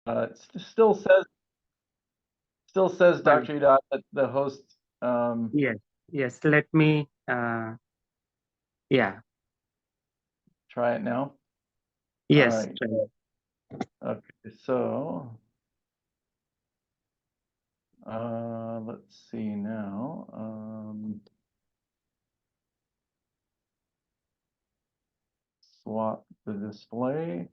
It still says Well, Dr. Udot that the host. yes, yes. Let me, yeah, Try it now. All yes. right. Okay. So let's see now. Swap the display.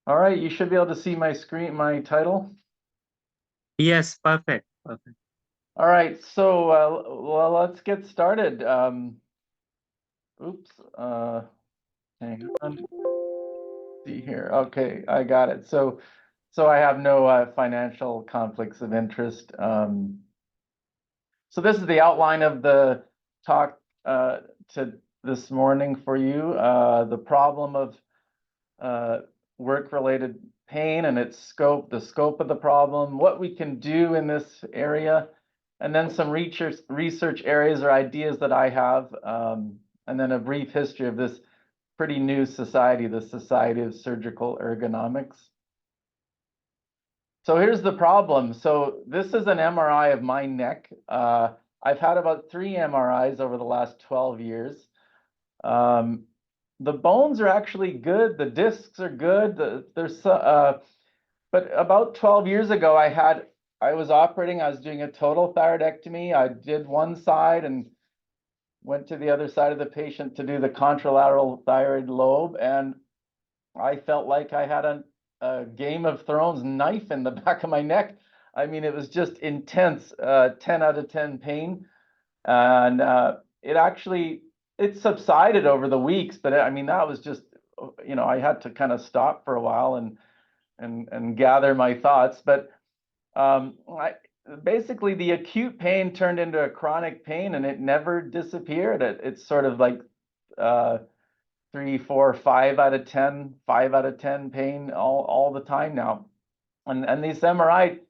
All right. You should be able to see my screen, my title. Yes, perfect, perfect. All right. So well, let's get started. Oops. Hang on. See here. Okay, I got it. So I have no financial conflicts of interest. So this is the outline of the talk to this morning for you. The problem of uh, work-related pain and its scope, the scope of the problem, what we can do in this area, and then some research areas or ideas that I have, and then a brief history of this pretty new society, the Society of Surgical Ergonomics. So here's the problem. So this is an MRI of my neck. I've had about 3 MRIs over the last 12 years. Um, the bones are actually good. The discs are good. But about 12 years ago, I was operating. I was doing a total thyroidectomy. I did one side and went to the other side of the patient to do the contralateral thyroid lobe, and I felt like I had a Game of Thrones knife in the back of my neck. I mean, it was just intense, 10 out of 10 pain. And it subsided over the weeks, but I mean, that was just, I had to kind of stop for a while and gather my thoughts. But basically the acute pain turned into a chronic pain and it never disappeared. It's sort of like uh, 3, 4, 5 out of 10, 5 out of 10 pain all the time now. And these MRI,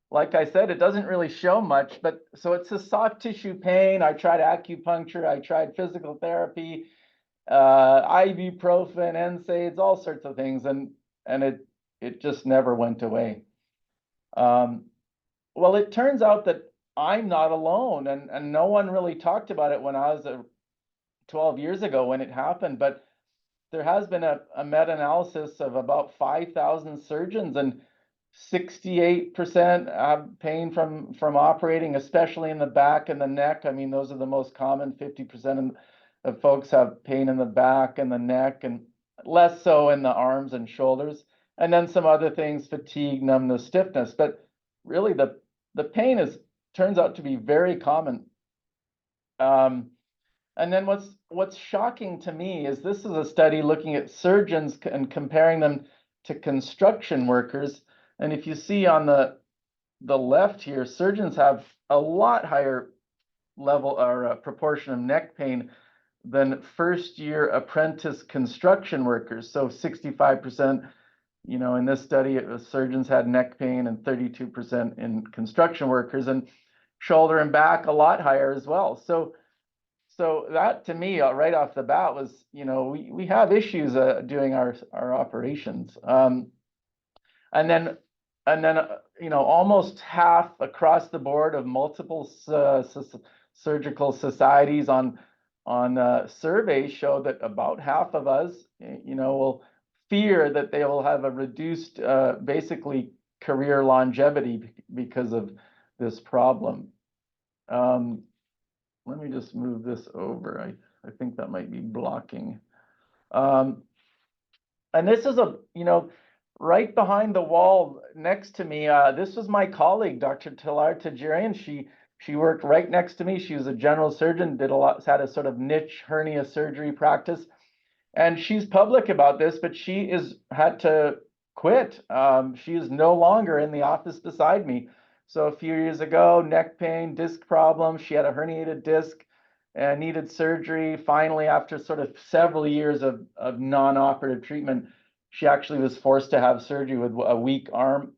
like I said, it doesn't really show much, but so it's a soft tissue pain. I tried acupuncture, I tried physical therapy, ibuprofen, NSAIDs, all sorts of things, and it just never went away. Um, well, it turns out that I'm not alone, and no one really talked about it when I was 12 years ago when it happened, but there has been a meta-analysis of about 5,000 surgeons, and 68% have pain from operating, especially in the back and the neck. I mean, those are the most common. 50% of folks have pain in the back and the neck, and less so in the arms and shoulders. And then some other things, fatigue, numbness, stiffness. But really, the pain turns out to be very common. And then what's shocking to me is this is a study looking at surgeons and comparing them to construction workers. And if you see on the left here, surgeons have a lot higher level or proportion of neck pain than first year apprentice construction workers. So 65%, in this study, surgeons had neck pain and 32% in construction workers, and shoulder and back a lot higher as well. So that to me, right off the bat was, we have issues doing our operations. And then, almost half across the board of multiple surgical societies on surveys show that about half of us, will fear that they will have a reduced, basically career longevity because of this problem. Let me just move this over. I think that might be blocking. Um, and this is right behind the wall next to me. This was my colleague, Dr. Talar Tajirian. She worked right next to me. She was a general surgeon, had a sort of niche hernia surgery practice. And she's public about this, but she had to quit. She is no longer in the office beside me. So a few years ago, neck pain, disc problem. She had a herniated disc and needed surgery. Finally, after sort of several years of non-operative treatment, she actually was forced to have surgery with a weak arm.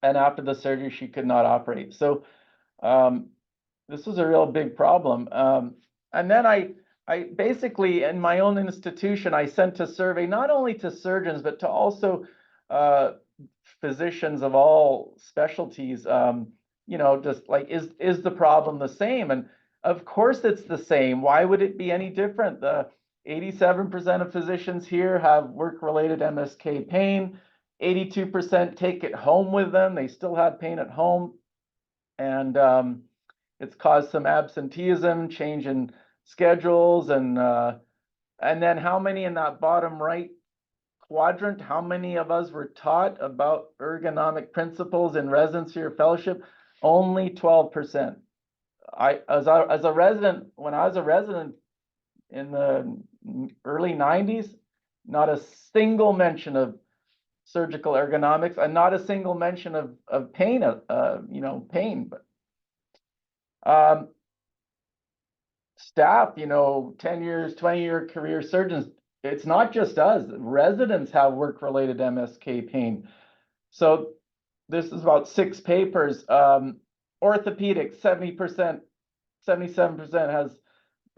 And after the surgery, she could not operate. So this was a real big problem. And then I basically, in my own institution, I sent a survey not only to surgeons, but to also physicians of all specialties, you know, just like, is the problem the same? And of course it's the same. Why would it be any different? The 87% of physicians here have work-related MSK pain. 82% take it home with them. They still have pain at home. And it's caused some absenteeism, change in schedules, and then how many in that bottom right quadrant, how many of us were taught about ergonomic principles in residency or fellowship? Only 12%. As a resident, when I was a resident in the early 90s, not a single mention of surgical ergonomics, and not a single mention of pain, you know, pain. But staff, you know, 10 years, 20-year career surgeons, it's not just us. Residents have work-related MSK pain. So this is about 6 papers. Orthopedics, 70%, 77% has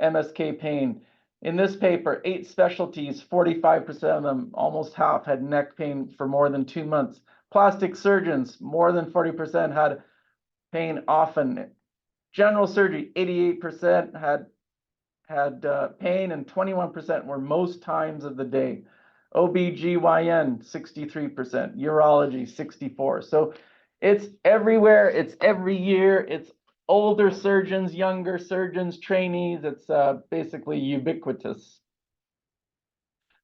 MSK pain. In this paper, 8 specialties, 45% of them, almost half, had neck pain for more than 2 months. Plastic surgeons, more than 40% had pain often. General surgery, 88% had pain, and 21% were most times of the day. OBGYN, 63%, urology, 64%. So it's everywhere, it's every year, it's older surgeons, younger surgeons, trainees, it's basically ubiquitous.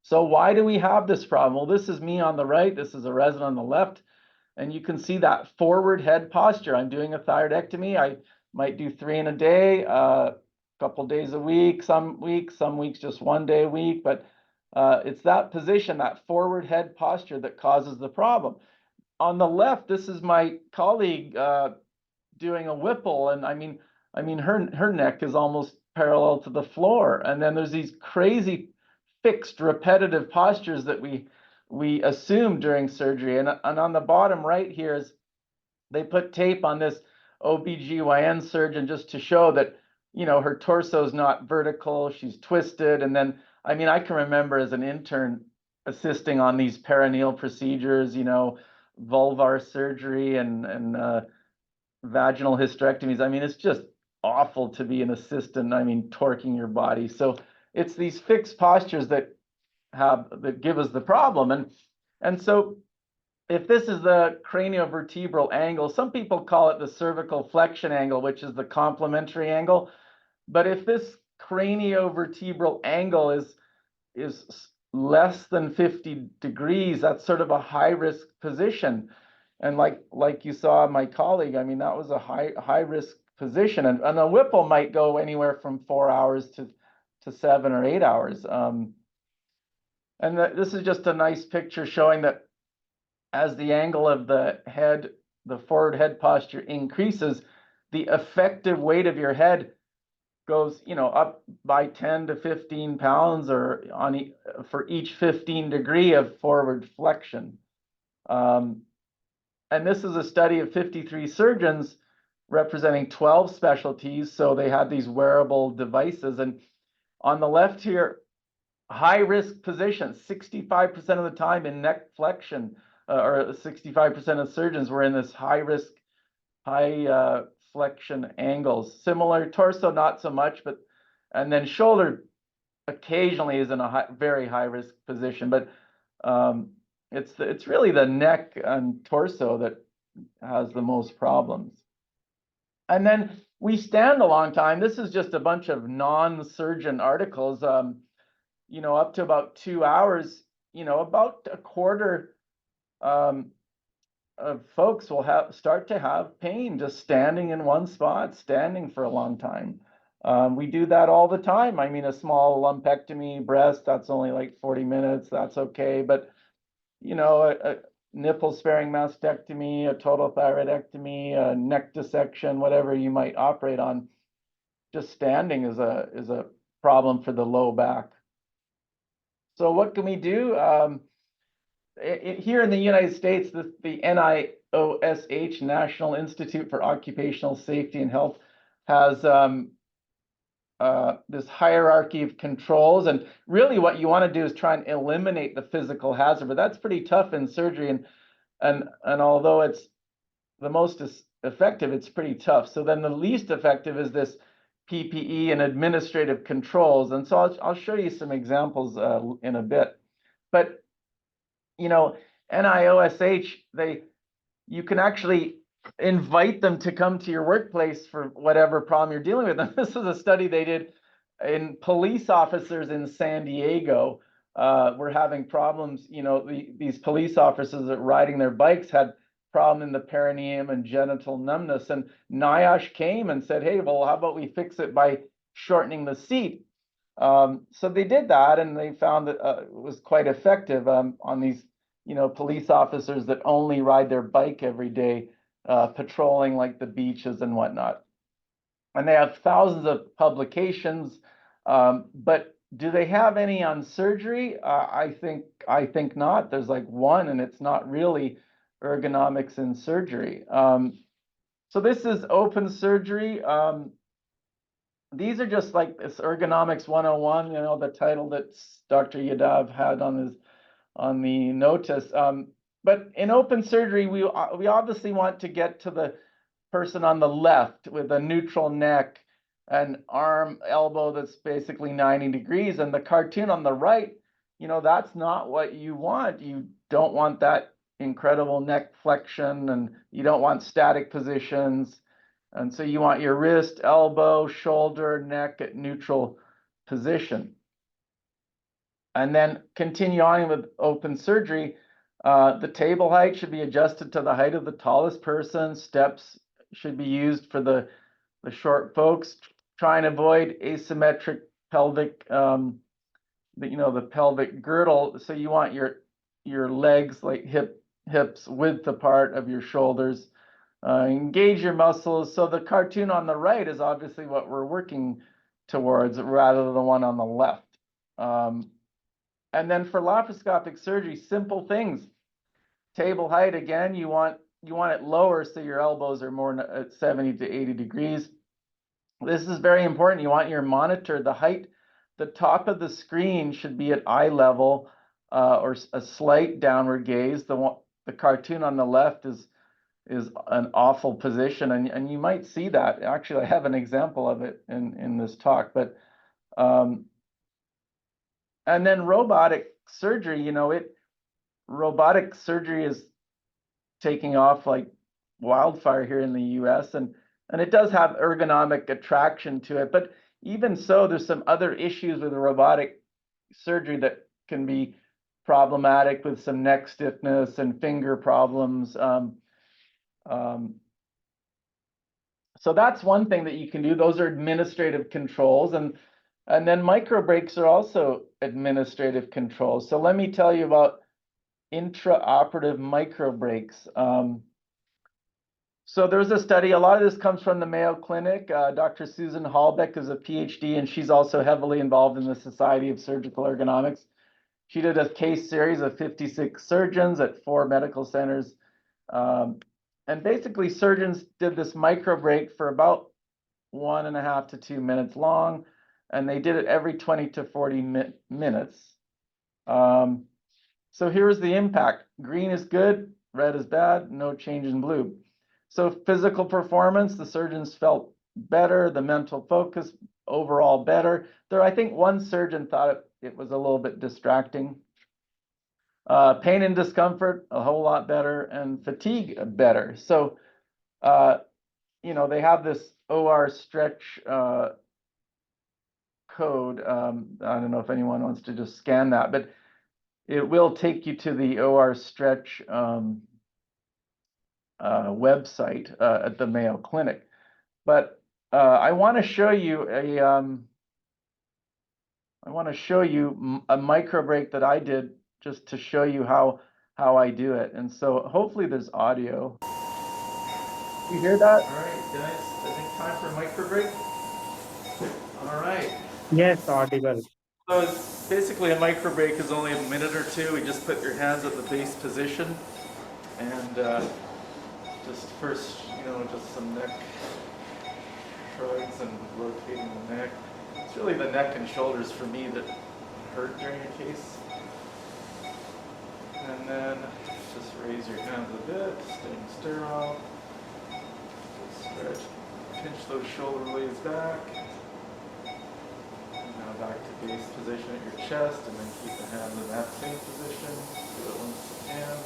So why do we have this problem? Well, this is me on the right, this is a resident on the left, and you can see that forward head posture. I'm doing a thyroidectomy. I might do 3 in a day, couple days a week, some weeks just 1 day a week, but it's that position, that forward head posture, that causes the problem. On the left, this is my colleague doing a Whipple, and I mean her neck is almost parallel to the floor, and then there's these crazy fixed repetitive postures that we assume during surgery. And on the bottom right here is, they put tape on this OBGYN surgeon just to show that, you know, her torso is not vertical, she's twisted. And then, I mean, I can remember as an intern assisting on these perineal procedures, you know, vulvar surgery and vaginal hysterectomies. I mean, it's just awful to be an assistant, I mean, torquing your body. So it's these fixed postures that give us the problem. And so if this is the craniovertebral angle, some people call it the cervical flexion angle, which is the complementary angle. But if this craniovertebral angle is less than 50 degrees, that's sort of a high risk position. And like you saw my colleague, I mean, that was a high risk position. And a Whipple might go anywhere from 4 hours to 7 or 8 hours. And this is just a nice picture showing that as the angle of the head, the forward head posture increases, the effective weight of your head goes, you know, up by 10 to 15 pounds or for each 15 degree of forward flexion. And this is a study of 53 surgeons representing 12 specialties. So they had these wearable devices. And on the left here, high risk position, 65% of the time in neck flexion, or 65% of surgeons were in this high risk, high flexion angles. Similar torso, not so much, but, and then shoulder occasionally is in a very high risk position, but it's really the neck and torso that has the most problems. And then we stand a long time. This is just a bunch of non-surgeon articles, you know, up to about 2 hours, you know, about a quarter of folks will start to have pain just standing in one spot, standing for a long time. We do that all the time. I mean, a small lumpectomy, breast, that's only like 40 minutes, that's okay. But, you know, a nipple sparing mastectomy, a total thyroidectomy, a neck dissection, whatever you might operate on, just standing is a problem for the low back. So what can we do? Here in the United States, the NIOSH, National Institute for Occupational Safety and Health, has this hierarchy of controls. And really what you want to do is try and eliminate the physical hazard, but that's pretty tough in surgery. And And although it's the most effective, it's pretty tough. So then the least effective is this PPE and administrative controls. And so I'll show you some examples in a bit. But you know, NIOSH, you can actually invite them to come to your workplace for whatever problem you're dealing with. And this is a study they did in police officers in San Diego. Were having problems, these police officers that riding their bikes had problem in the perineum and genital numbness. And NIOSH came and said, hey, well, how about we fix it by shortening the seat? So they did that, and they found that it was quite effective on these, police officers that only ride their bike every day, patrolling like the beaches and whatnot. And they have thousands of publications, but do they have any on surgery? I think not. There's like one, and it's not really ergonomics in surgery. So this is open surgery. These are just like this ergonomics 101, the title that Dr. Yadav had on the notice. But in open surgery, we obviously want to get to the person on the left with a neutral neck, an arm, elbow that's basically 90 degrees, and the cartoon on the right, that's not what you want. You don't want that incredible neck flexion, and you don't want static positions. And so you want your wrist, elbow, shoulder, neck at neutral position. And then continue on with open surgery. The table height should be adjusted to the height of the tallest person. Steps should be used for the short folks. Try and avoid asymmetric pelvic, the pelvic girdle. So you want your legs like hips width apart of your shoulders. Engage your muscles. So the cartoon on the right is obviously what we're working towards rather than the one on the left. And then for laparoscopic surgery, simple things. Table height, again, you want it lower so your elbows are more at 70 to 80 degrees. This is very important. You want your monitor, the height, the top of the screen should be at eye level or a slight downward gaze. The cartoon on the left is an awful position, and you might see that. Actually, I have an example of it in this talk. But and then robotic surgery, robotic surgery is taking off like wildfire here in the US, and it does have ergonomic attraction to it. But even so, there's some other issues with robotic surgery that can be problematic, with some neck stiffness and finger problems. So that's one thing that you can do. Those are administrative controls, and then micro breaks are also administrative controls. So let me tell you about intraoperative micro breaks. So there's a study. A lot of this comes from the Mayo Clinic. Dr. Susan Halbeck is a PhD, and she's also heavily involved in the Society of Surgical Ergonomics. She did a case series of 56 surgeons at 4 medical centers. And basically, surgeons did this micro break for about 1.5 to 2 minutes long, and they did it every 20 to 40 minutes. So here's the impact. Green is good, red is bad, no change in blue. So physical performance, the surgeons felt better, the mental focus overall better. I think one surgeon thought it was a little bit distracting. Pain and discomfort, a whole lot better, and fatigue better. So, they have this OR stretch code. I don't know if anyone wants to just scan that, but it will take you to the OR stretch website at the Mayo Clinic. But I want to show you a micro break that I did, just to show you how I do it. And so hopefully there's audio. You hear that? All right, guys, I think time for a micro break. All right. Yes, audible. So it's basically a micro break is only a minute or two. We just put your hands at the base position, and just first, just some neck shrugs and rotating the neck. It's really the neck and shoulders for me that hurt during a case. And then Just raise your hands a bit, staying sterile. Stretch, pinch those shoulder blades back. And now back to base position at your chest, and then keep the hands in that same position. Do it once you can.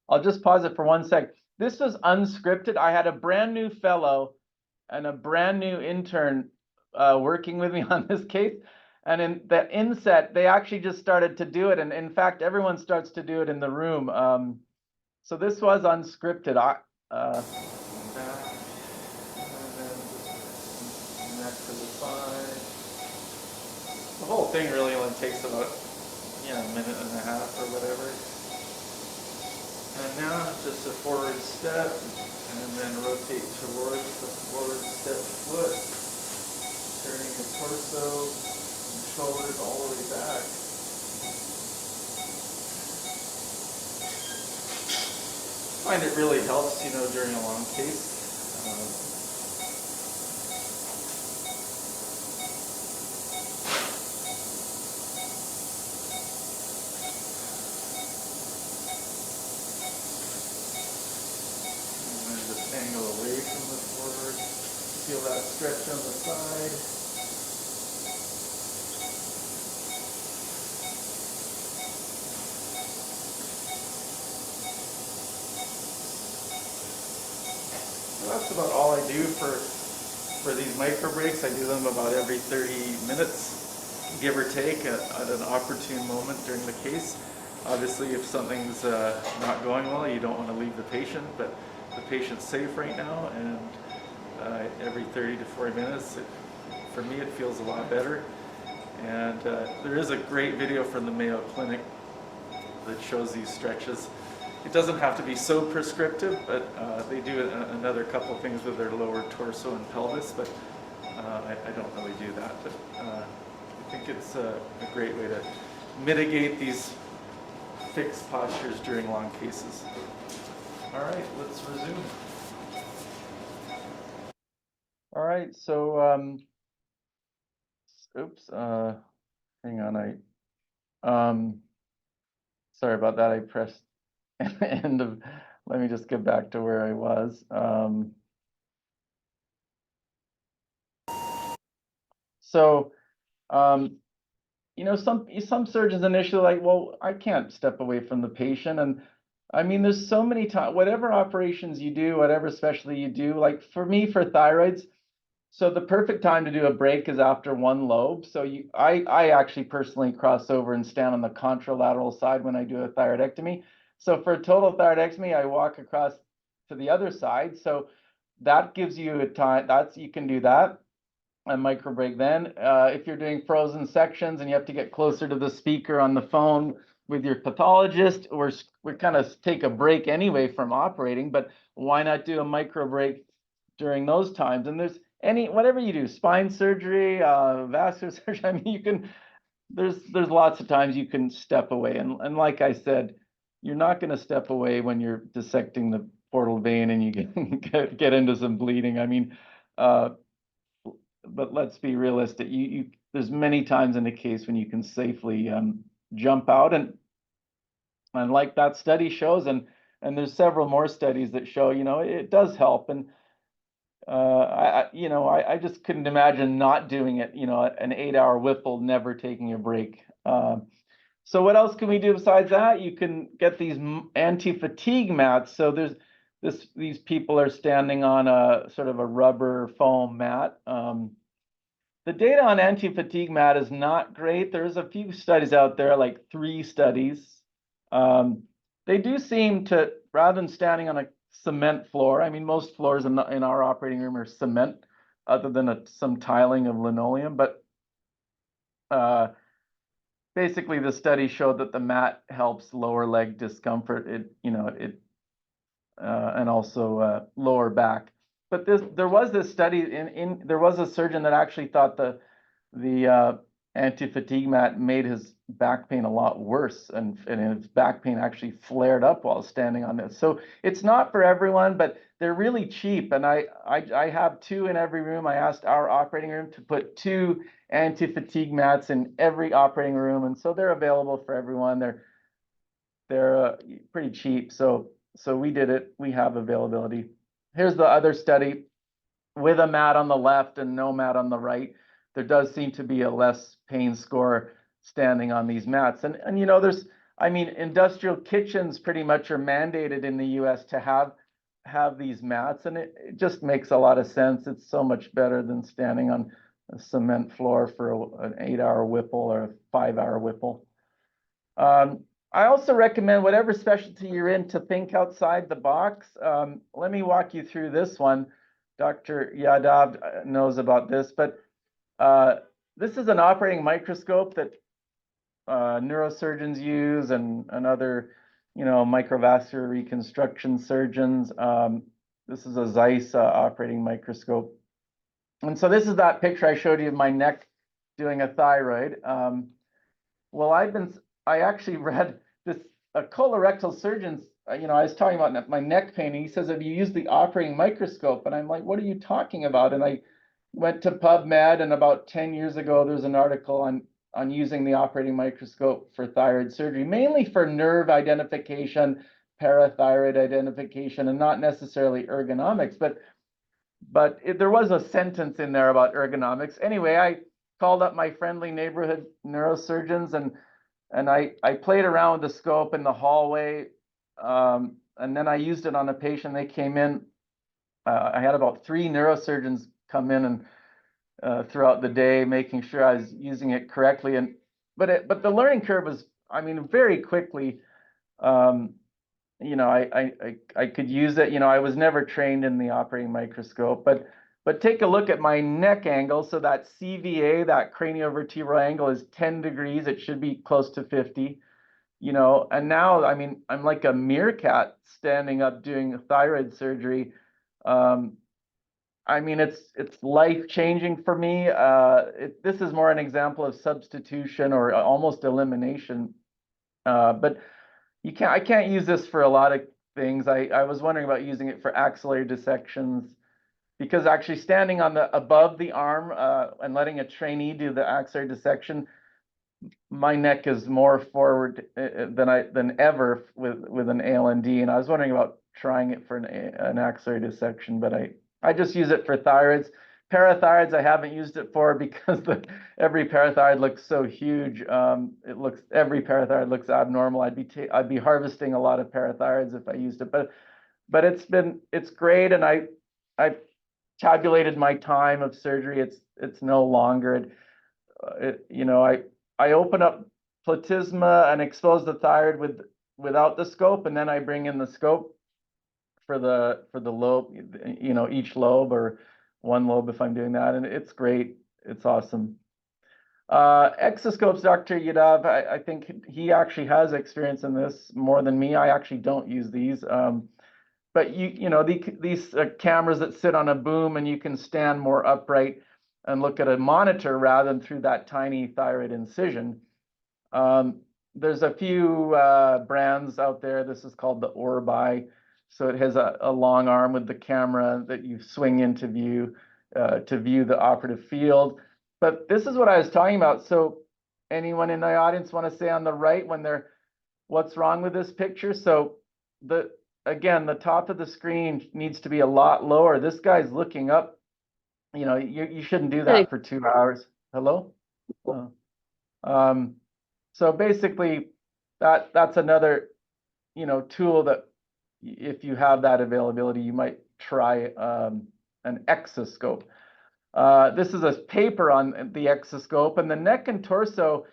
I'll just pause it for 1 sec. This was unscripted. I had a brand new fellow and a brand new intern working with me on this case. And in the inset, they actually just started to do it. And in fact, everyone starts to do it in the room. So this was unscripted. Back, and then neck to the side. The whole thing really only takes about a minute and a half or whatever. And now just a forward step, and then rotate towards the forward step foot, turning the torso and shoulders all the way back. I find it really helps, during a long case. Angle away from the forward. Feel that stretch on the side. So that's about all I do for these micro breaks. I do them about every 30 minutes, give or take, at an opportune moment during the case. Obviously, if something's not going well, you don't want to leave the patient, but the patient's safe right now, and every 30 to 40 minutes, for me, it feels a lot better. And there is a great video from the Mayo Clinic that shows these stretches. It doesn't have to be so prescriptive, but they do another couple of things with their lower torso and pelvis, but I don't really do that. But I think it's a great way to mitigate these fixed postures during long cases. All right, let's resume. All right, so oops, hang on, sorry about that. I pressed end of. Let me just get back to where I was. Some surgeons initially like, well, I can't step away from the patient, and I mean, there's so many times, whatever operations you do, whatever specialty you do, like for me, for thyroids, so the perfect time to do a break is after one lobe. So I actually personally cross over and stand on the contralateral side when I do a thyroidectomy. So for a total thyroidectomy, I walk across to the other side. So that gives you a time, you can do that, a micro break then. If you're doing frozen sections and you have to get closer to the speaker on the phone with your pathologist, we kind of take a break anyway from operating, but why not do a micro break during those times? And there's whatever you do, spine surgery, vascular surgery, I mean, there's lots of times you can step away. And like I said, you're not going to step away when you're dissecting the portal vein and you get into some bleeding. I mean, but let's be realistic. There's many times in the case when you can safely jump out, and like that study shows, and there's several more studies that show, it does help. And I just couldn't imagine not doing it. An 8-hour Whipple, never taking a break. So what else can we do besides that? You can get these anti-fatigue mats. So these people are standing on a sort of a rubber foam mat. The data on anti-fatigue mat is not great. There's a few studies out there, like 3 studies. They do seem to, rather than standing on a cement floor, I mean, most floors in our operating room are cement, other than some tiling of linoleum. But basically, the study showed that the mat helps lower leg discomfort. And also lower back. But there was this study there was a surgeon that actually thought the anti-fatigue mat made his back pain a lot worse, and his back pain actually flared up while standing on this. So it's not for everyone, but they're really cheap. And I have 2 in every room. I asked our operating room to put 2 anti-fatigue mats in every operating room, and so they're available for everyone. They're pretty cheap, so we did it. We have availability. Here's the other study with a mat on the left and no mat on the right. There does seem to be a less pain score standing on these mats. And you know, I mean, industrial kitchens pretty much are mandated in the US to have these mats, and it just makes a lot of sense. It's so much better than standing on a cement floor for an 8-hour Whipple or a 5-hour Whipple. I also recommend, whatever specialty you're in, to think outside the box. Let me walk you through this one. Dr. Yadav knows about this, but this is an operating microscope that neurosurgeons use and other, you know, microvascular reconstruction surgeons. This is a Zeiss operating microscope. And so this is that picture I showed you of my neck doing a thyroid. Well, I actually read this, a colorectal surgeon's, you know, I was talking about my neck pain, and he says, have you used the operating microscope? And I'm like, what are you talking about? And I went to PubMed, and about 10 years ago, there's an article on using the operating microscope for thyroid surgery, mainly for nerve identification, parathyroid identification, and not necessarily ergonomics. But there was a sentence in there about ergonomics. Anyway, I called up my friendly neighborhood neurosurgeons, and I played around with the scope in the hallway, and then I used it on a patient. They came in. I had about 3 neurosurgeons come in and throughout the day, making sure I was using it correctly. But the learning curve was, I mean, very quickly. You know, I could use it. You know, I was never trained in the operating microscope, but take a look at my neck angle. So that CVA, that craniovertebral angle, is 10 degrees. It should be close to 50, you know. And now, I mean, I'm like a meerkat standing up doing thyroid surgery. I mean, it's life-changing for me. This is more an example of substitution or almost elimination. But I can't use this for a lot of things. I was wondering about using it for axillary dissections, because actually standing on the above the arm and letting a trainee do the axillary dissection, my neck is more forward than ever with an ALND, and I was wondering about trying it for an axillary dissection, but I just use it for thyroids. Parathyroids I haven't used it for because every parathyroid looks so huge. Every parathyroid looks abnormal. I'd be harvesting a lot of parathyroids if I used it, but it's great, and I tabulated my time of surgery. It's no longer. You know, I open up platysma and expose the thyroid without the scope, and then I bring in the scope for the lobe, you know, each lobe or one lobe if I'm doing that, and it's great. It's awesome. Exoscopes, Dr. Yadav, I think he actually has experience in this more than me. I actually don't use these. But you know, these cameras that sit on a boom, and you can stand more upright and look at a monitor rather than through that tiny thyroid incision. There's a few brands out there. This is called the Orbi. So it has a long arm with the camera that you swing into view to view the operative field. But this is what I was talking about. So anyone in the audience want to say on the right what's wrong with this picture? So again, the top of the screen needs to be a lot lower. This guy's looking up. You know, you shouldn't do that for 2 hours. Hello? So basically, that's another, you know, tool that if you have that availability, you might try an exoscope. This is a paper on the exoscope, and the neck and torso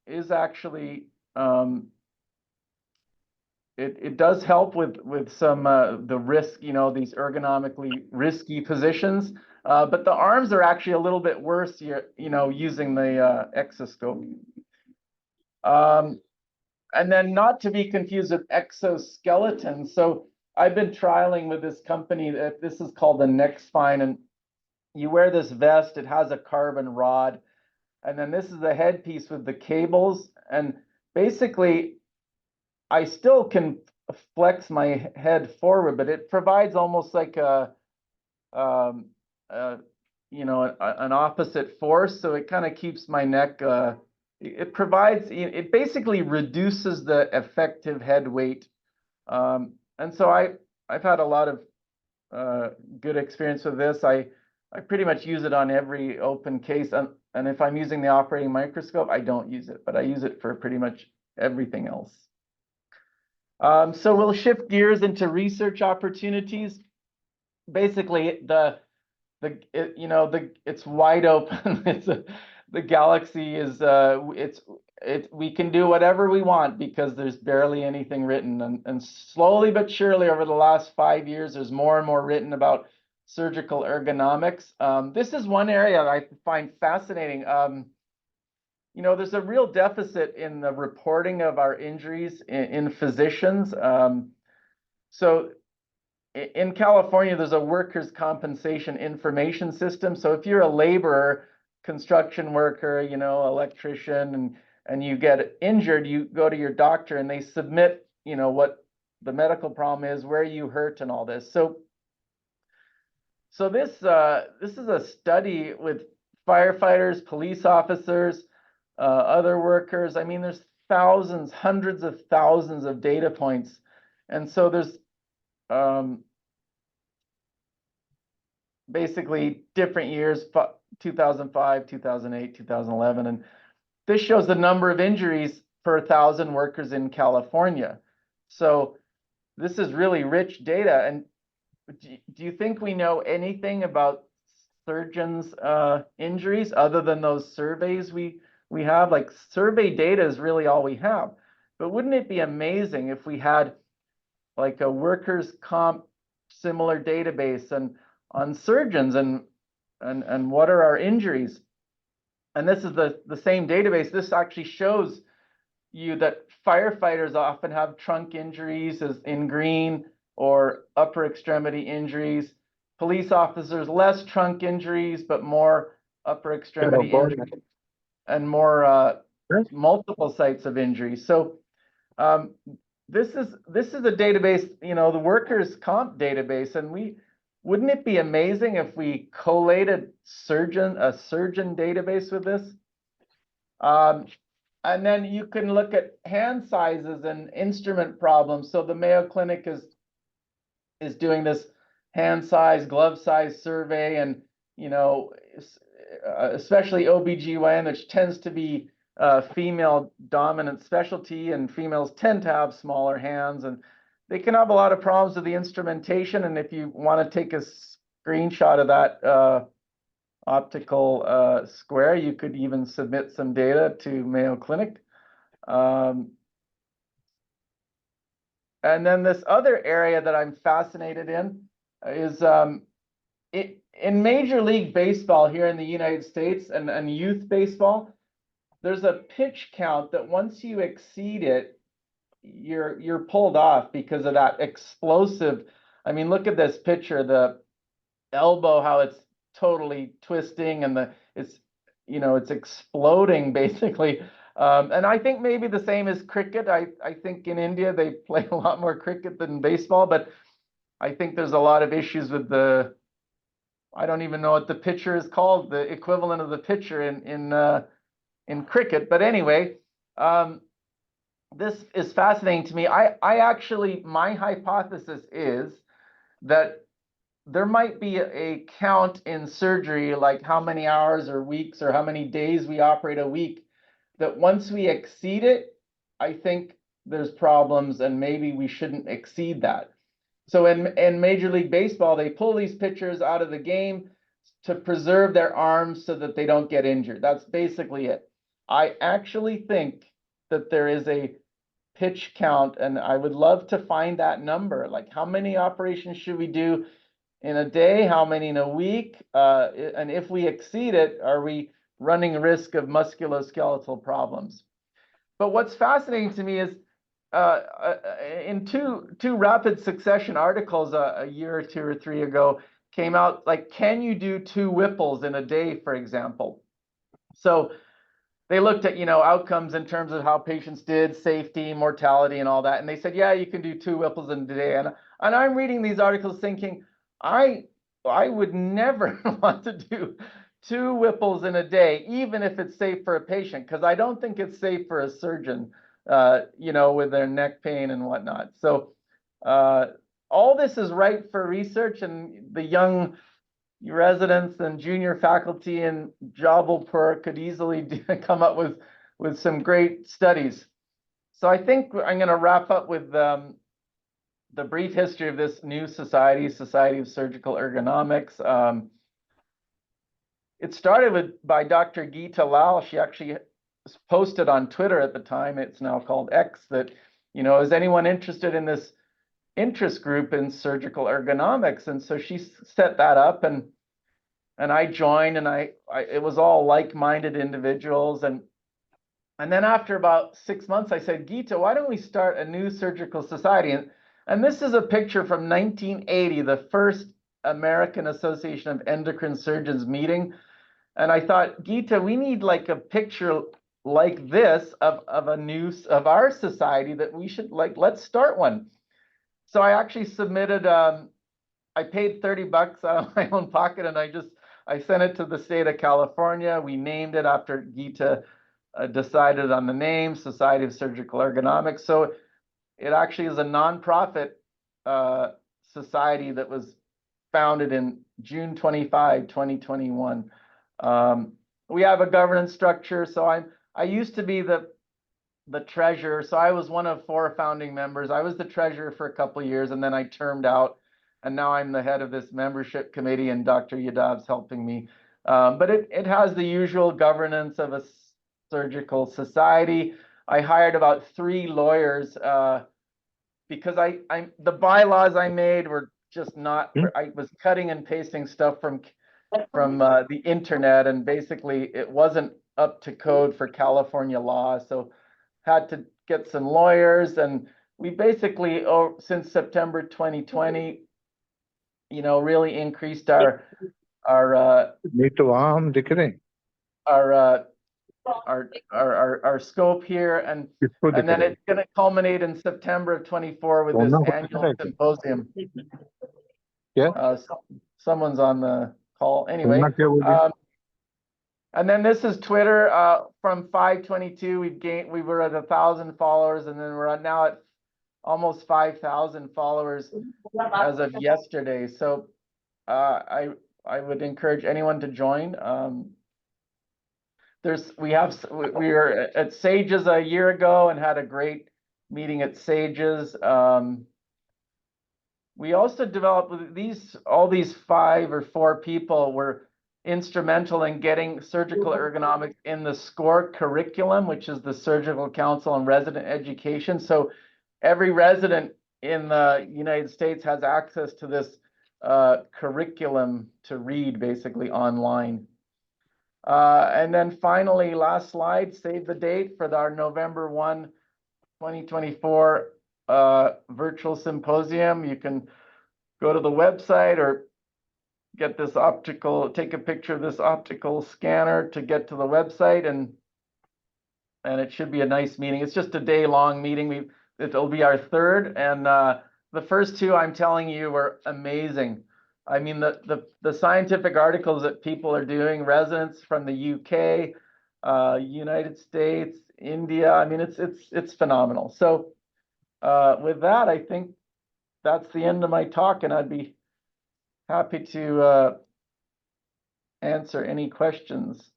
is actually it does help with some the risk, you know, these ergonomically risky positions. But the arms are actually a little bit worse, you know, using the exoscope. And then not to be confused with exoskeleton. So I've been trialing with this company that this is called the neck spine, and you wear this vest. It has a carbon rod, and then this is the headpiece with the cables. And basically, I still can flex my head forward, but it provides almost like a an opposite force, so it kind of keeps my neck. It provides. It basically reduces the effective head weight, and so I've had a lot of good experience with this. I pretty much use it on every open case, and if I'm using the operating microscope, I don't use it, but I use it for pretty much everything else. So we'll shift gears into research opportunities. Basically, it's wide open. The galaxy is we can do whatever we want because there's barely anything written, and slowly but surely over the last 5 years, there's more and more written about surgical ergonomics. This is one area that I find fascinating. There's a real deficit in the reporting of our injuries in physicians. So in California, there's a workers' compensation information system. So if you're a laborer, construction worker, electrician, and you get injured, you go to your doctor and they submit, what the medical problem is, where you hurt, and all this. So this is a study with firefighters, police officers, other workers. I mean, there's thousands, hundreds of thousands of data points, and so there's basically different years, 2005, 2008, 2011, and this shows the number of injuries per 1,000 workers in California. So this is really rich data. And do you think we know anything about surgeons' injuries other than those surveys we have? Like, survey data is really all we have. But wouldn't it be amazing if we had like a workers' comp similar database and on surgeons and what are our injuries? And this is the same database. This actually shows you that firefighters often have trunk injuries as in green, or upper extremity injuries. Police officers, less trunk injuries, but more upper extremity injuries and more multiple sites of injury. So this is a database, the workers' comp database, and wouldn't it be amazing if we collated a surgeon database with this? And then you can look at hand sizes and instrument problems. So the Mayo Clinic is doing this hand size, glove size survey, and especially OBGYN, which tends to be female dominant specialty, and females tend to have smaller hands, and they can have a lot of problems with the instrumentation. And if you want to take a screenshot of that optical square, you could even submit some data to Mayo Clinic. And then this other area that I'm fascinated in is in Major League Baseball here in the United States and youth baseball, there's a pitch count that once you exceed it, you're pulled off because of that explosive. I mean, look at this picture, the elbow, how it's totally twisting, and it's exploding basically. And I think maybe the same as cricket. I think in India they play a lot more cricket than baseball, but I think there's a lot of issues with I don't even know what the pitcher is called, the equivalent of the pitcher in cricket. But anyway, this is fascinating to me. My hypothesis is that there might be a count in surgery, like how many hours or weeks or how many days we operate a week, that once we exceed it, I think there's problems and maybe we shouldn't exceed that. So in Major League Baseball, they pull these pitchers out of the game to preserve their arms so that they don't get injured. That's basically it. I actually think that there is a pitch count, and I would love to find that number. Like, how many operations should we do in a day? How many in a week? And if we exceed it, are we running a risk of musculoskeletal problems? But what's fascinating to me is in two rapid succession articles a year or two or three ago came out, like, can you do 2 Whipples in a day, for example? So they looked at, outcomes in terms of how patients did, safety, mortality, and all that. And they said, yeah, you can do 2 Whipples in a day. And I'm reading these articles thinking, I I would never want to do 2 Whipples in a day, even if it's safe for a patient, because I don't think it's safe for a surgeon, with their neck pain and whatnot. So all this is right for research, and the young residents and junior faculty in Jabalpur could easily come up with some great studies. So I think I'm going to wrap up with the brief history of this new society, Society of Surgical Ergonomics. It started by Dr. Geeta Lal. She actually posted on Twitter at the time, it's now called X, that, is anyone interested in this interest group in surgical ergonomics? And so she set that up, and I joined, and it was all like-minded individuals. And then after about 6 months, I said, Geeta, why don't we start a new surgical society? And this is a picture from 1980, the first American Association of Endocrine Surgeons meeting. And I thought, Geeta, we need like a picture like this of our society that we should let's start one. So I actually submitted, I paid $30 out of my own pocket, and I sent it to the state of California. We named it after Geeta decided on the name, Society of Surgical Ergonomics. So it actually is a nonprofit society that was founded in June 25, 2021. We have a governance structure. So I used to be the treasurer. So I was one of 4 founding members. I was the treasurer for a couple of years, and then I termed out, and now I'm the head of this membership committee, and Dr. Yadav's helping me. But it has the usual governance of a surgical society. I hired about 3 lawyers because the bylaws I made were just not. I was cutting and pasting stuff from the internet, and basically it wasn't up to code for California law. So had to get some lawyers, and we basically, since September 2020, really increased our our scope here, and then it's going to culminate in September of 24 with this annual symposium. Yeah. Someone's on the call anyway. And then this is Twitter. From 522, we were at 1,000 followers, and then we're now at almost 5,000 followers as of yesterday. So I would encourage anyone to join. We were at Sages a year ago and had a great meeting at Sages. We also developed all these 5 or 4 people were instrumental in getting surgical ergonomics in the SCORE curriculum, which is the Surgical Council on Resident Education. So every resident in the United States has access to this curriculum to read basically online. And then finally, last slide, save the date for our November 1, 2024 virtual symposium. You can go to the website or get this take a picture of this optical scanner to get to the website, and it should be a nice meeting. It's just a day-long meeting. It'll be our 3rd, and the first 2, I'm telling you, were amazing. I mean, the scientific articles that people are doing, residents from the UK, United States, India. I mean, it's phenomenal. So with that, I think that's the end of my talk, and I'd be happy to answer any questions.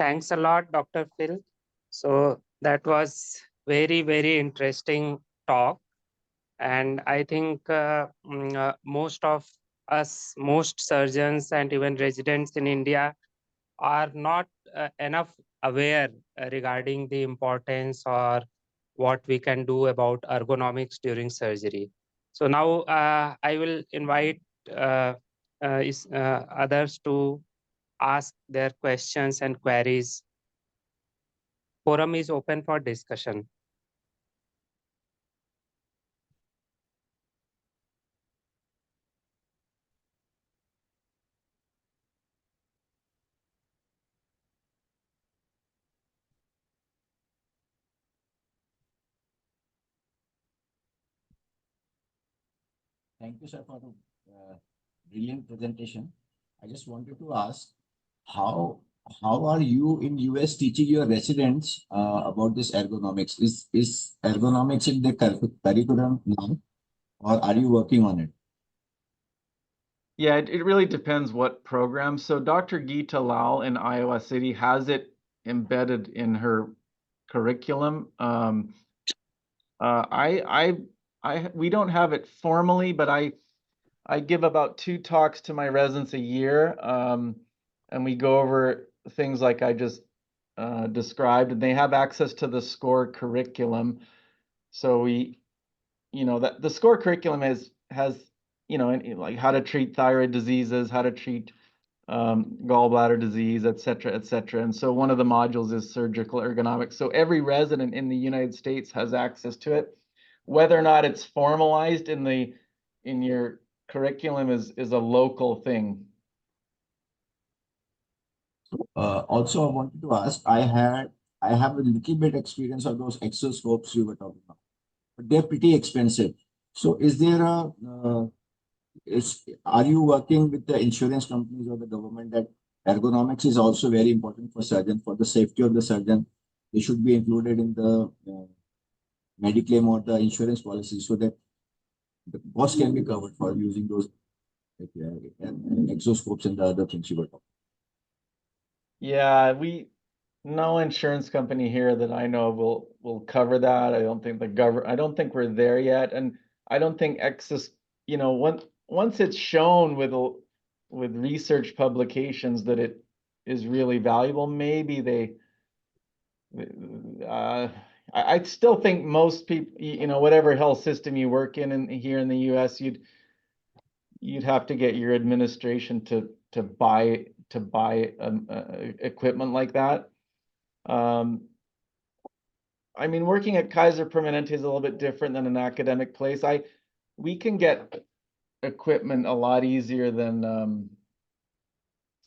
Thanks a lot, Dr. Phil. So that was very, very interesting talk. And I think most of us, most surgeons and even residents in India are not enough aware regarding the importance or what we can do about ergonomics during surgery. So now I will invite others to ask their questions and queries. Forum is open for discussion. Thank you, sir, for the brilliant presentation. I just wanted to ask how how are you in US teaching your residents about this ergonomics? Is ergonomics in the curriculum now, or are you working on it? Yeah, it really depends what program. So Dr. Geeta Lal in Iowa City has it embedded in her curriculum. We don't have it formally, but I give about 2 talks to my residents a year, and we go over things like I just described, and they have access to the SCORE curriculum. So that the SCORE curriculum has like how to treat thyroid diseases, how to treat gallbladder disease, et cetera, et cetera. And so one of the modules is surgical ergonomics. So every resident in the United States has access to it. Whether or not it's formalized in your curriculum is a local thing. Also, I wanted to ask, I have a little bit experience of those exoscopes you were talking about, but they're pretty expensive. So is there a are you working with the insurance companies or the government that ergonomics is also very important for surgeon, for the safety of the surgeon? They should be included in the Mediclaim or the insurance policy so that the cost can be covered for using those like, exoscopes and the other things you were talking. Yeah, no insurance company here that I know of will cover that. I don't think we're there yet, and I don't think excess, once it's shown with research publications that it is really valuable, maybe uh, I still think most people, whatever health system you work in here in the US, you'd have to get your administration to buy equipment like that. I mean, working at Kaiser Permanente is a little bit different than an academic place. We can get equipment a lot easier than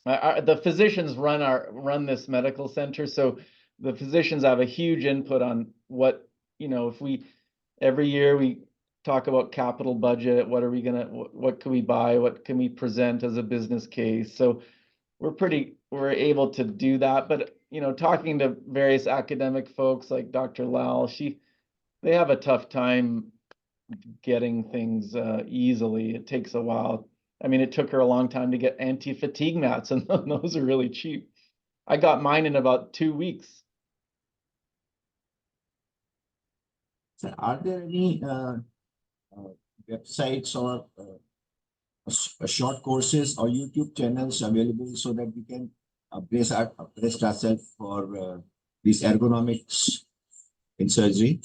the physicians run this medical center, so the physicians have a huge input on what, if every year we talk about capital budget, what can we buy, what can we present as a business case. So we're able to do that. But talking to various academic folks like Dr. Lal, they have a tough time getting things easily. It takes a while. I mean, it took her a long time to get anti-fatigue mats, and those are really cheap. I got mine in about 2 weeks. So are there any websites or short courses or YouTube channels available so that we can brace ourselves for these ergonomics in surgery?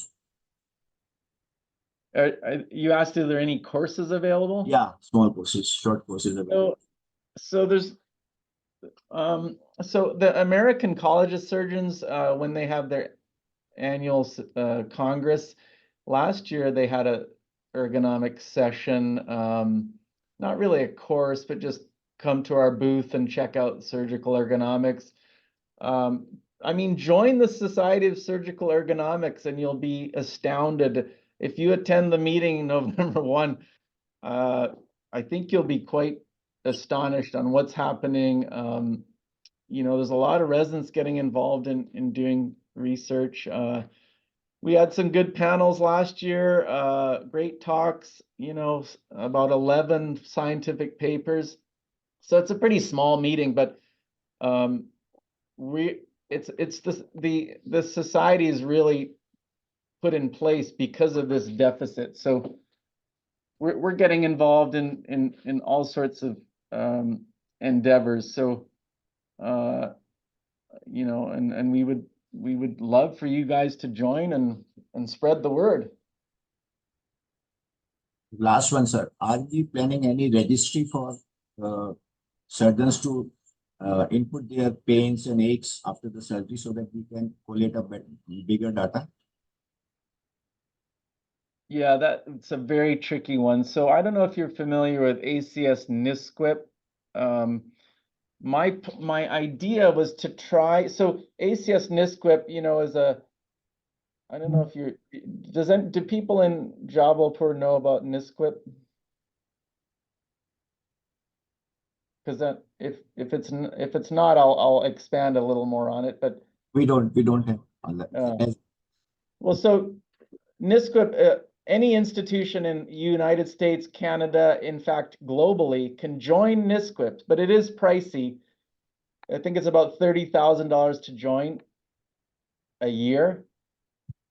You asked, are there any courses available? Yeah, small courses, short courses available. So there's so the American College of Surgeons, when they have their annual Congress, last year they had a ergonomics session, not really a course, but just come to our booth and check out surgical ergonomics. I mean, join the Society of Surgical Ergonomics and you'll be astounded. If you attend the meeting November 1, I think you'll be quite astonished on what's happening. There's a lot of residents getting involved in doing research. We had some good panels last year, great talks, about 11 scientific papers. So it's a pretty small meeting, but the society is really put in place because of this deficit. So we're getting involved in all sorts of endeavors. So and we would love for you guys to join and spread the word. Last one, sir. Are we planning any registry for surgeons to input their pains and aches after the surgery so that we can collate a bigger data? Yeah, it's a very tricky one. So I don't know if you're familiar with ACS NISQIP. My idea was to try, so ACS NISQIP, is I don't know if do people in Jabalpur know about NISQIP? Because that, if it's not, I'll expand a little more on it, but. We don't have all that. As Well, so NISQIP, any institution in United States, Canada, in fact, globally, can join NISQIP, but it is pricey. I think it's about $30,000 to join a year.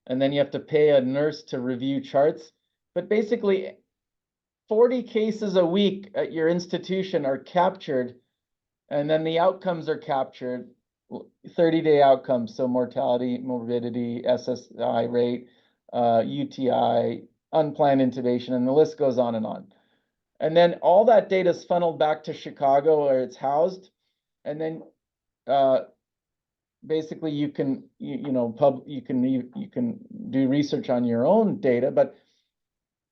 And then you have to pay a nurse to review charts. But basically, 40 cases a week at your institution are captured, and then the outcomes are captured, 30-day outcomes, so mortality, morbidity, SSI rate, UTI, unplanned intubation, and the list goes on and on. And then all that data is funneled back to Chicago where it's housed, and then basically you can you can do research on your own data, but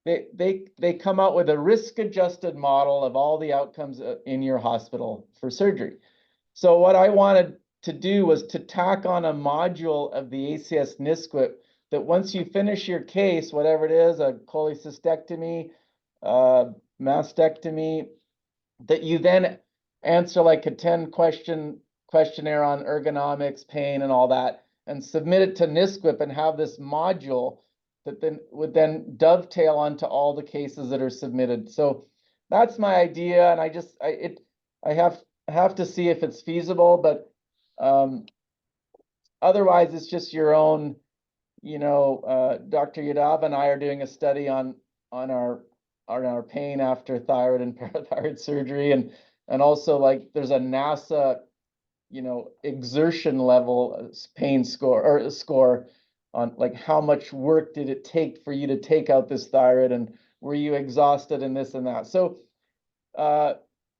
they come out with a risk-adjusted model of all the outcomes in your hospital for surgery. So what I wanted to do was to tack on a module of the ACS NISQIP that once you finish your case, whatever it is, a cholecystectomy, mastectomy, that you then answer like a 10-question questionnaire on ergonomics, pain, and all that, and submit it to NISQIP and have this module that then would then dovetail onto all the cases that are submitted. So that's my idea, and I have to see if it's feasible, but otherwise it's just your own, Dr. Yadav and I are doing a study on our pain after thyroid and parathyroid surgery, and also like there's a NASA, exertion level pain score or a score on like how much work did it take for you to take out this thyroid, and were you exhausted and this and that. So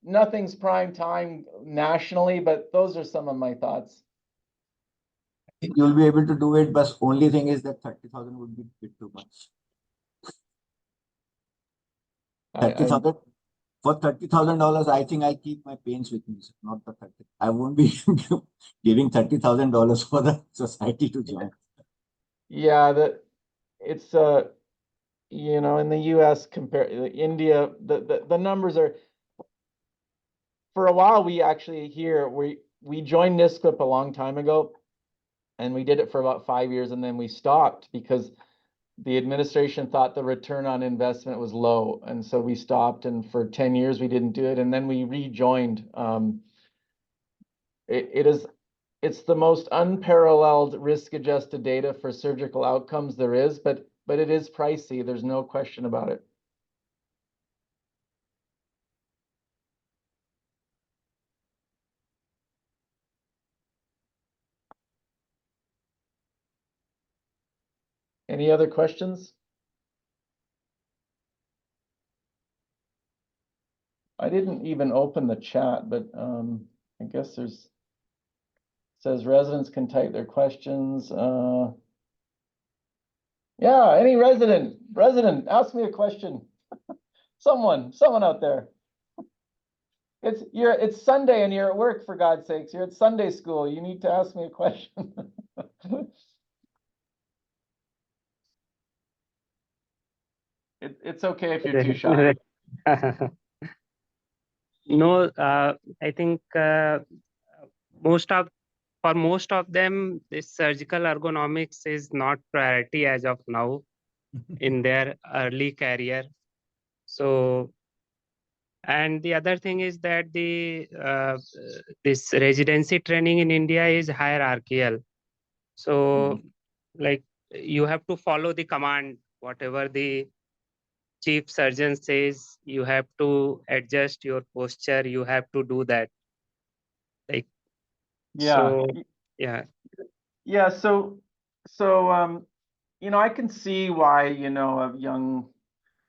nothing's prime time nationally, but those are some of my thoughts. you'll be able to do it, but only thing is that 30,000 would be a bit too much. 30,000 for $30,000, I think I'll keep my pains with me, not the 30. I won't be giving $30,000 for the society to join. Yeah, that it's in the US compared to India, the numbers are, for a while we actually here we joined NISQIP a long time ago, and we did it for about 5 years, and then we stopped because the administration thought the return on investment was low, and so we stopped, and for 10 years we didn't do it, and then we rejoined. It's the most unparalleled risk-adjusted data for surgical outcomes there is, but it is pricey. There's no question about it. Any other questions? I didn't even open the chat, but I guess says residents can type their questions. Yeah, any resident, ask me a question. Someone out there. It's Sunday and you're at work, for God's sakes. You're at Sunday school. You need to ask me a question. It's okay if you're too shy. No, I think for most of them, this surgical ergonomics is not priority as of now in their early career. So, and the other thing is that this residency training in India is hierarchical. So, like you have to follow the command, whatever the chief surgeon says, you have to adjust your posture, you have to do that. Like, Yeah. so, yeah. Yeah, so I can see why, a young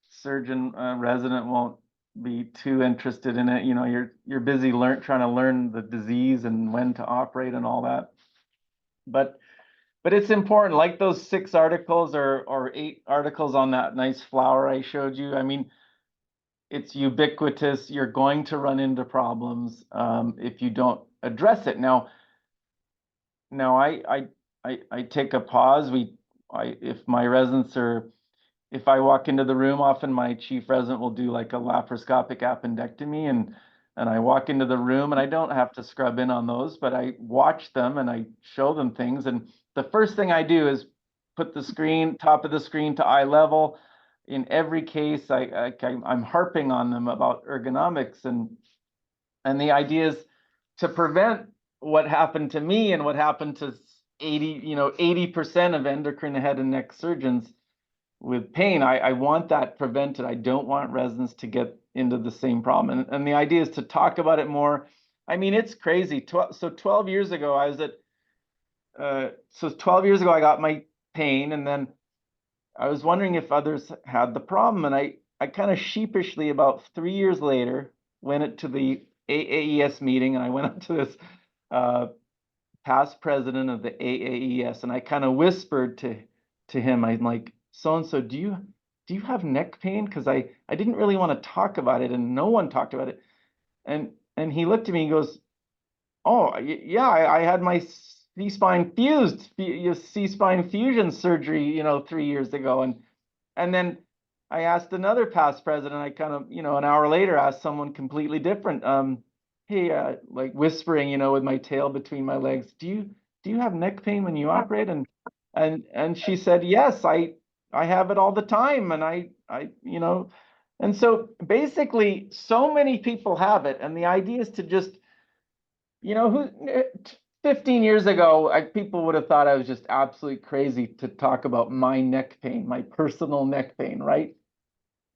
surgeon resident won't be too interested in it. You're busy trying to learn the disease and when to operate and all that. But it's important, like those 6 articles or 8 articles on that nice flower I showed you. I mean, it's ubiquitous. You're going to run into problems if you don't address it. Now I take a pause. If my residents if I walk into the room, often my chief resident will do like a laparoscopic appendectomy, and and I walk into the room, and I don't have to scrub in on those, but I watch them and I show them things. And the first thing I do is put the screen, top of the screen to eye level. In every case, I'm harping on them about ergonomics, and the idea is to prevent what happened to me and what happened to 80% of endocrine head and neck surgeons with pain. I want that prevented. I don't want residents to get into the same problem. And the idea is to talk about it more. I mean, it's crazy. So 12 years ago, I was so 12 years ago, I got my pain, and then I was wondering if others had the problem. And I kind of sheepishly, about 3 years later, went to the AAES meeting, and I went up to this past president of the AAES, and I kind of whispered to him, I'm like, so and so, do you have neck pain? Because I didn't really want to talk about it, and no one talked about it. And he looked at me and goes, oh yeah, I had my C-spine fusion surgery, 3 years ago. And then I asked another past president, I kind of, an hour later asked someone completely different, hey, like whispering, with my tail between my legs, do you have neck pain when you operate? And she said, yes, I have it all the time. And and so basically so many people have it. And the idea is to just, who 15 years ago, people would have thought I was just absolutely crazy to talk about my neck pain, my personal neck pain, right?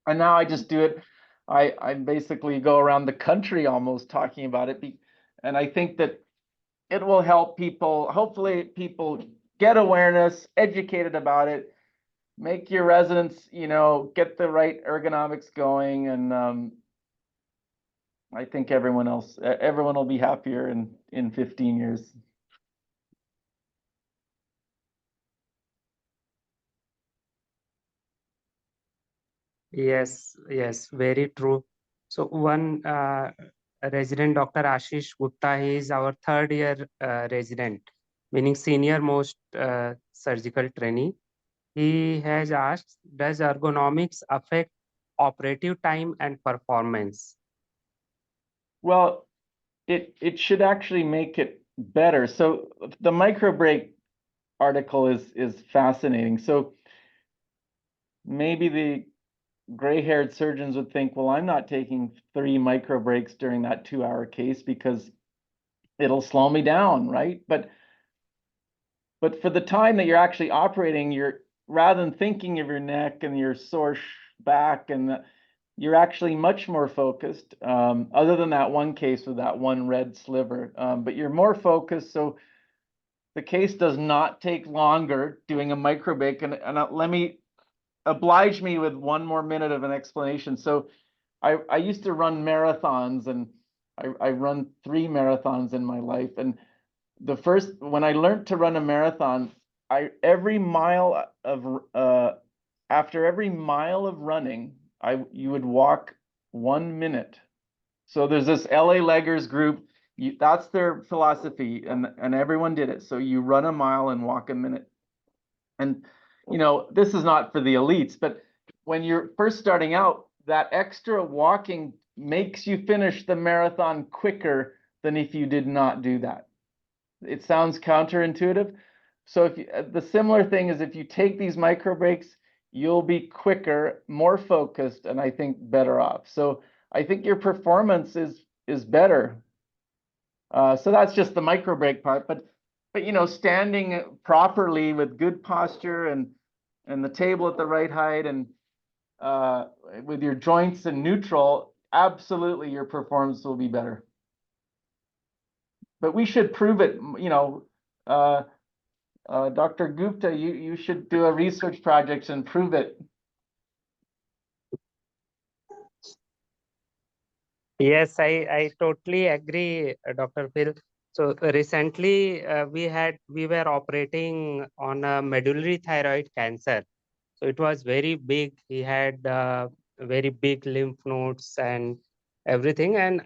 And now I just do it. I basically go around the country almost talking about it. And I think that it will help people, hopefully people get awareness, educated about it, make your residents, get the right ergonomics going. And I think everyone will be happier in 15 years. Yes, yes, very true. So one resident, Dr. Ashish Gupta, he is our third year resident, meaning senior most surgical trainee. He has asked, does ergonomics affect operative time and performance? Well, it should actually make it better. So the micro break article is fascinating. So maybe the gray-haired surgeons would think, well, I'm not taking 3 micro breaks during that 2-hour case because it'll slow me down, right? But for the time that you're actually operating, you're, rather than thinking of your neck and your sore back, you're actually much more focused, other than that one case with that one red sliver. But you're more focused, so the case does not take longer doing a micro break. And let me oblige me with 1 more minute of an explanation. So I used to run marathons, and I run 3 marathons in my life. And when I learned to run a marathon, every mile of after every mile of running, you would walk 1 minute. So there's this LA Leggers group. That's their philosophy, and everyone did it. So you run a mile and walk a minute. And this is not for the elites, but when you're first starting out, that extra walking makes you finish the marathon quicker than if you did not do that. It sounds counterintuitive. So the similar thing is, if you take these micro breaks, you'll be quicker, more focused, and I think better off. So I think your performance is better. So that's just the micro break part. But standing properly with good posture and the table at the right height, and with your joints in neutral, absolutely your performance will be better. But we should prove it. Dr. Gupta, you should do a research project and prove it. Yes, I totally agree, Dr. Phil. So recently we were operating on a medullary thyroid cancer. So it was very big. He had very big lymph nodes and everything. And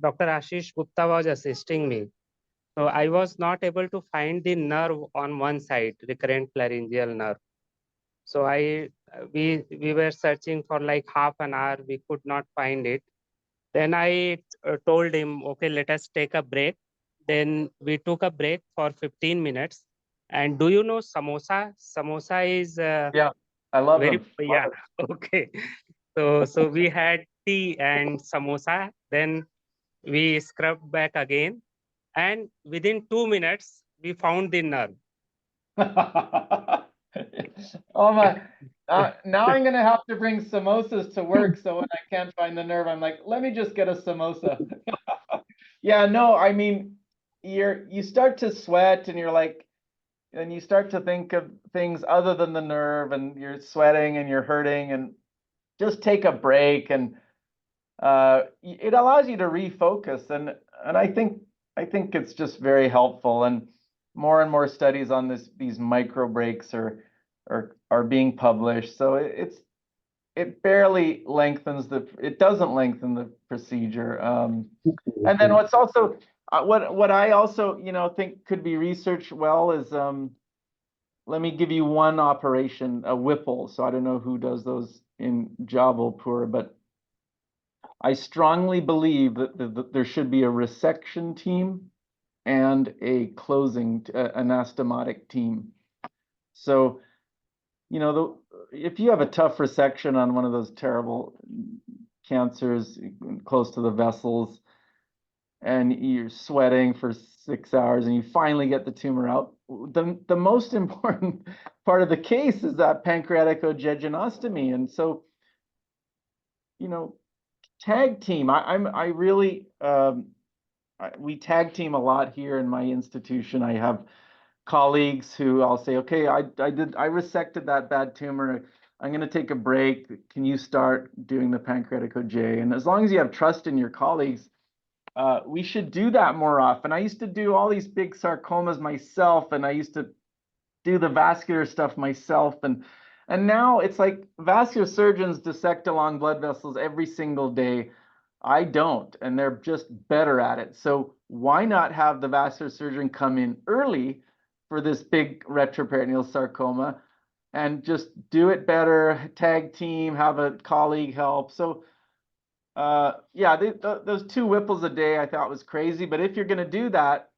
Dr. Ashish Gupta was assisting me. So I was not able to find the nerve on one side, recurrent laryngeal nerve. So we were searching for like half an hour. We could not find it. Then I told him, okay, let us take a break. Then we took a break for 15 minutes. And do you know samosa? Samosa is Yeah, I love very, them. yeah, okay. So we had tea and samosa. Then we scrubbed back again. And within 2 minutes, we found the nerve. Oh my, now I'm gonna have to bring samosas to work, so when I can't find the nerve, I'm like, let me just get a samosa. Yeah, no, I mean, you start to sweat and you're like, and you start to think of things other than the nerve, and you're sweating and you're hurting, and just take a break, and it allows you to refocus, and I think it's just very helpful, and more studies on these micro breaks are being published, so it barely lengthens it doesn't lengthen the procedure. And then what's also what I also think could be researched well is let me give you one operation, a Whipple. So I don't know who does those in Jabalpur, but I strongly believe that there should be a resection team and a closing anastomotic team. So, if you have a tough resection on one of those terrible cancers close to the vessels, and you're sweating for 6 hours and you finally get the tumor out, the most important part of the case is that pancreatic jejunostomy. And so, tag team. I really we tag team a lot here in my institution. I have colleagues who I'll say, okay, I resected that bad tumor. I'm going to take a break. Can you start doing the pancreatic OJ? And as long as you have trust in your colleagues, we should do that more often. I used to do all these big sarcomas myself, and I used to do the vascular stuff myself, and now it's like vascular surgeons dissect along blood vessels every single day. I don't, and they're just better at it. So why not have the vascular surgeon come in early for this big retroperitoneal sarcoma and just do it better, tag team, have a colleague help. So yeah, those 2 Whipples a day I thought was crazy, but if you're going to do that,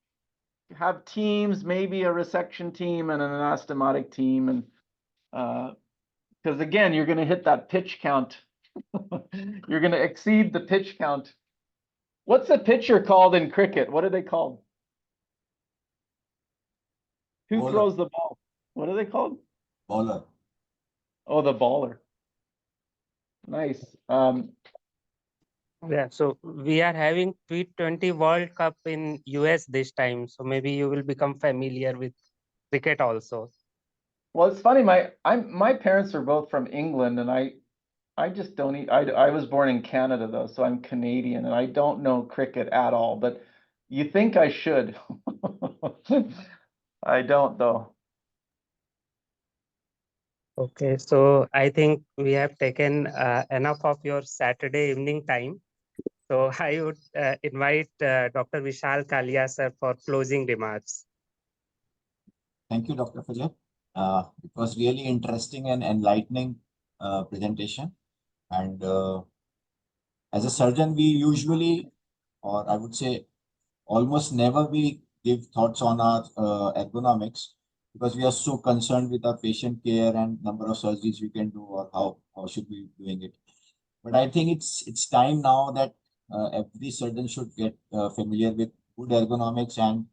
have teams, maybe a resection team and an anastomotic team, and because again, you're going to hit that pitch count. You're going to exceed the pitch count. What's a pitcher called in cricket? What are they called? Who Bowler. throws the ball? What are they called? Bowler. Oh, the baller. Nice. Yeah, so we are having T20 World Cup in US this time. So maybe you will become familiar with cricket also. Well, it's funny. My parents are both from England, and I just don't I was born in Canada though, so I'm Canadian, and I don't know cricket at all, but you think I should. I don't though. Okay, so I think we have taken enough of your Saturday evening time. So I would invite Dr. Vishal Kalia sir for closing remarks. Thank you, Dr. Philip. It was really interesting and enlightening presentation. And as a surgeon, we usually, or I would say almost never, we give thoughts on our ergonomics because we are so concerned with our patient care and number of surgeries we can do or how should we be doing it. But I think it's time now that every surgeon should get familiar with good ergonomics, and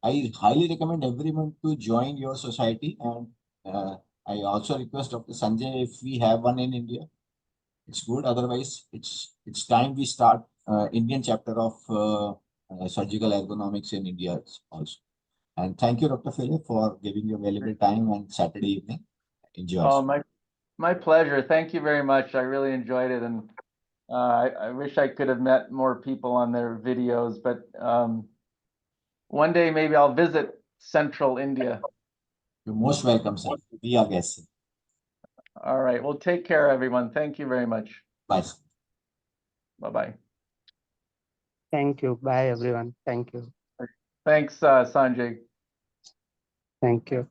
I highly recommend everyone to join your society. And I also request Dr. Sanjay, if we have one in India, it's good. Otherwise, it's time we start Indian chapter of surgical ergonomics in India also. And thank you, Dr. Philip, for giving your valuable time on Saturday evening. Enjoy. Oh, my pleasure. Thank you very much. I really enjoyed it, and I wish I could have met more people on their videos, but one day maybe I'll visit Central India. You're most welcome, sir. Be our guest. All right. Well, take care, everyone. Thank you very much. Bye. Bye-bye. Thank you. Bye, everyone. Thank you. Thanks, Sanjay. Thank you.